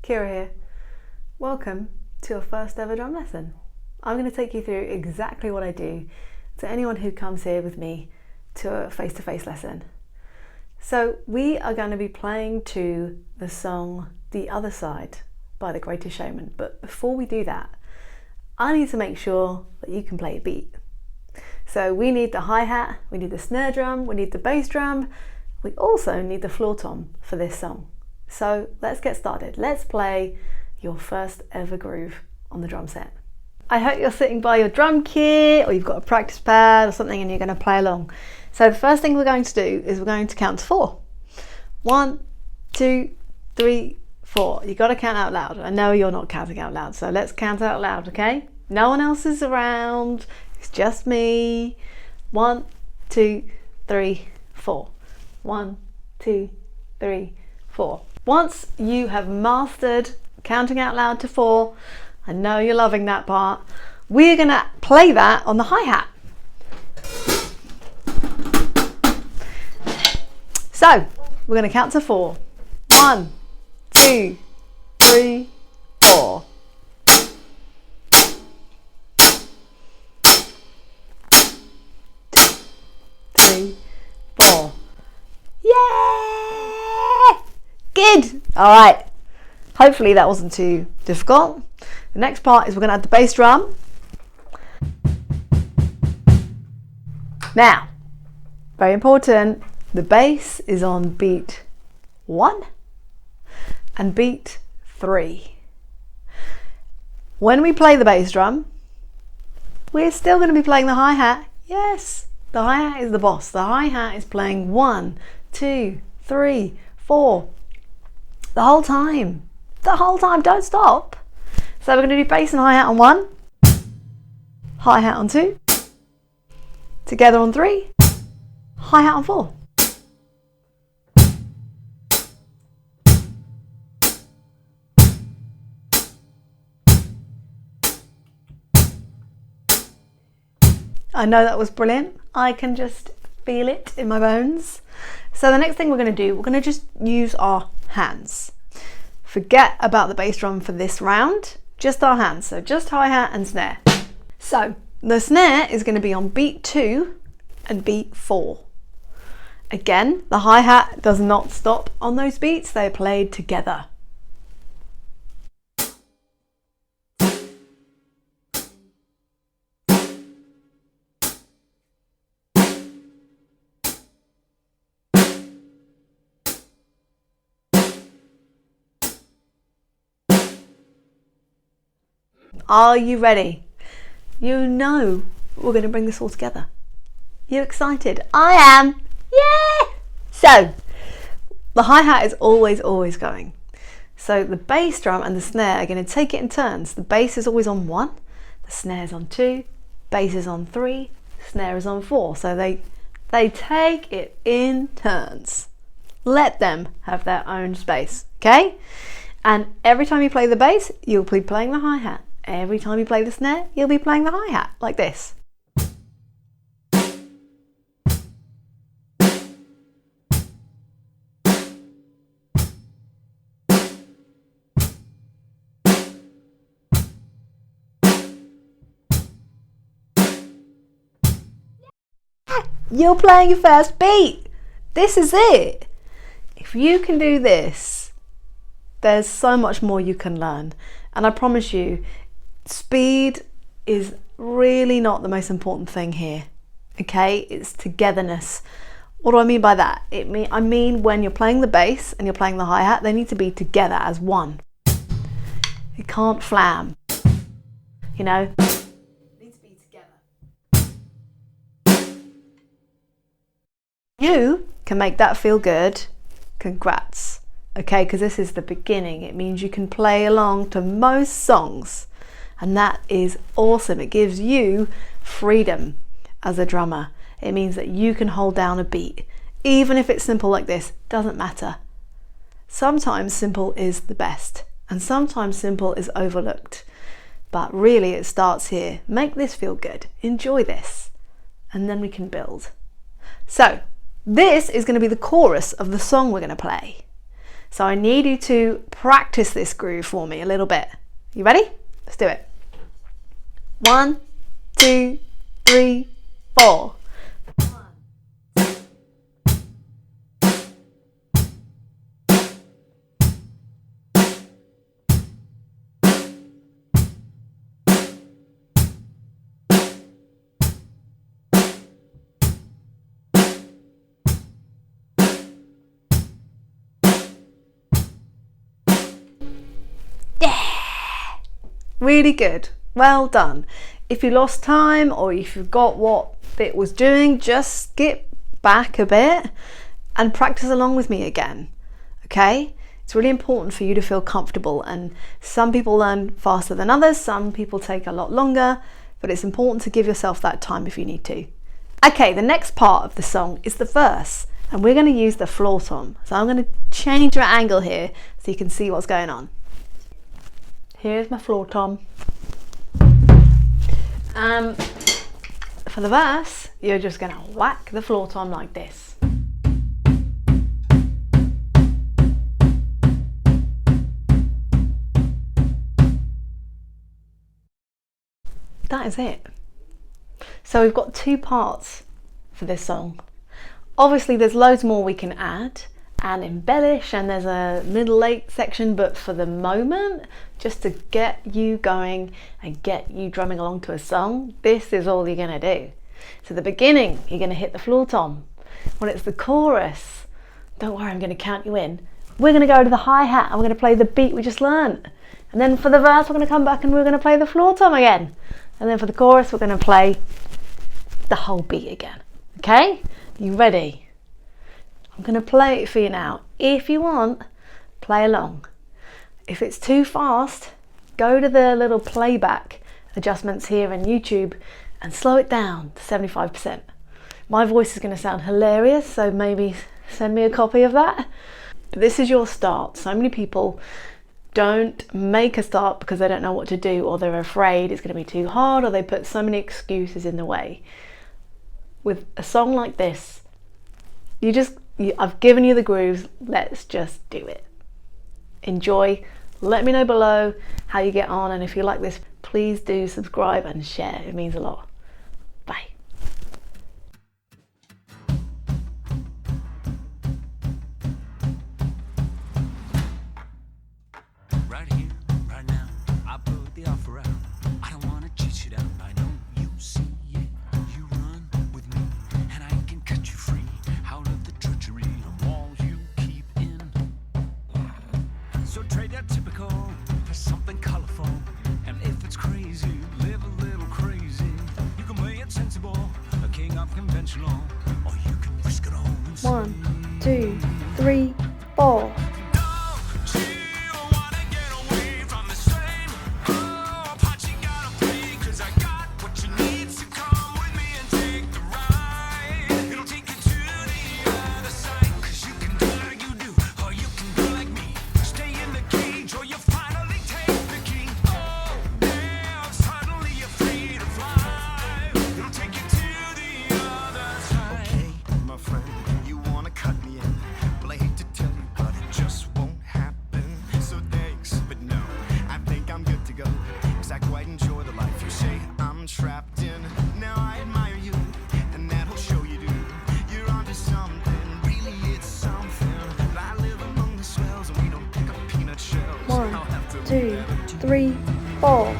Kira here. Welcome to your first ever drum lesson. I'm going to take you through exactly what I do to anyone who comes here with me to a face-to-face lesson. So we are going to be playing to the song The Other Side by The Greatest Showman. But before we do that, I need to make sure that you can play a beat. So we need the hi-hat, we need the snare drum, we need the bass drum, we also need the floor tom for this song. So let's get started. Let's play your first ever groove on the drum set. I hope you're sitting by your drum kit or you've got a practice pad or something and you're going to play along. So the first thing we're going to do is we're going to count to 4. 1, 2, 3, 4. You've got to count out loud. I know you're not counting out loud, so let's count out loud, okay? No one else is around. It's just me. 1, 2, 3, 4. 1, 2, 3, 4. Once you have mastered counting out loud to 4, I know you're loving that part, we're going to play that on the hi-hat. So we're going to count to 4. 1, 2, 3, 4. Good. All right. Hopefully that wasn't too difficult. The next part is we're going to add the bass drum. Now, very important, the bass is on beat 1 and beat 3. When we play the bass drum, we're still going to be playing the hi-hat. Yes, the hi-hat is the boss. The hi-hat is playing 1, 2, 3, 4. The whole time, don't stop. So we're going to do bass and hi-hat on 1, hi-hat on 2, together on 3, hi-hat on 4. I know that was brilliant. I can just feel it in my bones. So the next thing we're going to do, we're going to just use our hands. Forget about the bass drum for this round, just our hands. So just hi-hat and snare. So the snare is going to be on beat 2 and beat 4. Again, the hi-hat does not stop on those beats, they're played together. Are you ready? You know we're going to bring this all together. You excited? I am. Yeah! So, the hi-hat is always going. So the bass drum and the snare are going to take it in turns. The bass is always on 1, the snare is on 2, bass is on 3, snare is on 4. So they take it in turns. Let them have their own space, okay? And every time you play the bass, you'll be playing the hi-hat. Every time you play the snare, you'll be playing the hi-hat, like this. You're playing your first beat. This is it. If you can do this, there's so much more you can learn. And I promise you, speed is really not the most important thing here, okay? It's togetherness. What do I mean by that? I mean when you're playing the bass and you're playing the hi-hat, they need to be together as one. You can't flam, you know? They need to be together. You can make that feel good. Congrats. Okay, because this is the beginning. It means you can play along to most songs. And that is awesome. It gives you freedom as a drummer. It means that you can hold down a beat. Even if it's simple like this, doesn't matter. Sometimes simple is the best. And sometimes simple is overlooked. But really it starts here. Make this feel good. Enjoy this. And then we can build. So this is going to be the chorus of the song we're going to play. So I need you to practice this groove for me a little bit. You ready? Let's do it. 1, 2, 3, 4. Really good. Well done. If you lost time or you forgot what it was doing, just skip back a bit and practice along with me again. Okay? It's really important for you to feel comfortable, and some people learn faster than others, some people take a lot longer, but it's important to give yourself that time if you need to. Okay, the next part of the song is the verse, and we're going to use the floor tom. So I'm going to change my angle here so you can see what's going on. Here's my floor tom. For the verse, you're just going to whack the floor tom like this. That is it. So we've got 2 parts for this song. Obviously there's loads more we can add and embellish, and there's a middle late section, but for the moment, just to get you going and get you drumming along to a song, this is all you're going to do. So the beginning, you're going to hit the floor tom. When it's the chorus, don't worry, I'm going to count you in. We're going to go to the hi-hat and we're going to play the beat we just learned. And then for the verse, we're going to come back and we're going to play the floor tom again. And then for the chorus, we're going to play the whole beat again. Okay? You ready? I'm going to play it for you now. If you want, play along. If it's too fast, go to the little playback adjustments here in YouTube and slow it down to 75%. My voice is going to sound hilarious, so maybe send me a copy of that. But this is your start. So many people don't make a start because they don't know what to do, or they're afraid it's going to be too hard, or they put so many excuses in the way. With a song like this, I've given you the grooves, let's just do it. Enjoy. Let me know below how you get on, and if you like this, please do subscribe and share. It means a lot. Bye. Right here, right now, I put the offer out. I don't wanna cheat you down. I know you see it. You run with me, and I can cut you free out of the treachery of walls you keep in. So trade that typical for something colorful. And if it's crazy, live a little crazy. You can play it sensible, a king of conventional, or you can risk it all and 1, 2, 3, 4. Two, three, four.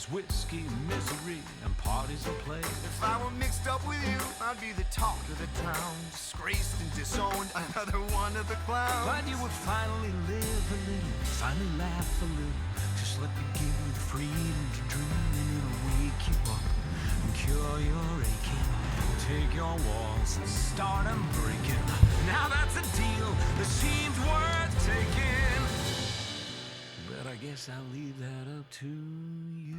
Whiskey, misery, and parties of play. If I were mixed up with you, I'd be the talk of the town. Disgraced and disowned, another one of the clowns. But you would finally live a little, finally laugh a little. Just let me give you the freedom to dream, and it'll wake you up and cure your aching. Take your walls and start them breaking. Now that's a deal that seems worth taking. But I guess guess I'll leave that up to you.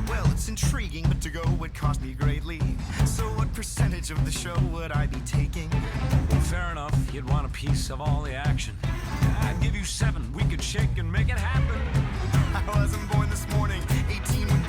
Well, it's intriguing, but to go would cost me greatly. So what percentage of the show would I be taking? Well, fair enough, you'd want a piece of all the action. I'd give you 7. We could shake and make it happen. I wasn't born this morning. 18 would